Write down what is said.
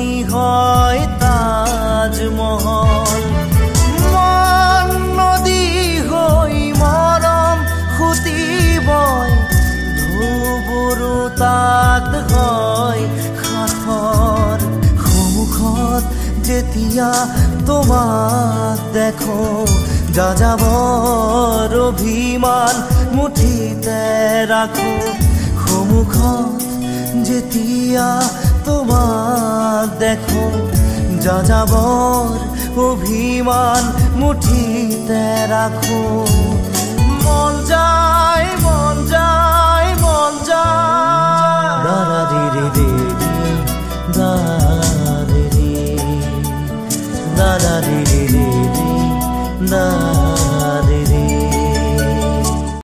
মনি হয় তাজমহল। মন নদী হৈ মৰম সুতি বয়, ঢৌবোৰো তাত হয় সাঁথৰ। সন্মুখত যেতিয়া তোমাক দেখো, যাযাবৰ অভিমান মুঠিতে ৰাখো। সন্মুখত যেতিয়া তোমাক দেখো, যাযাবৰ অভিমান মুঠিতে ৰাখো। মন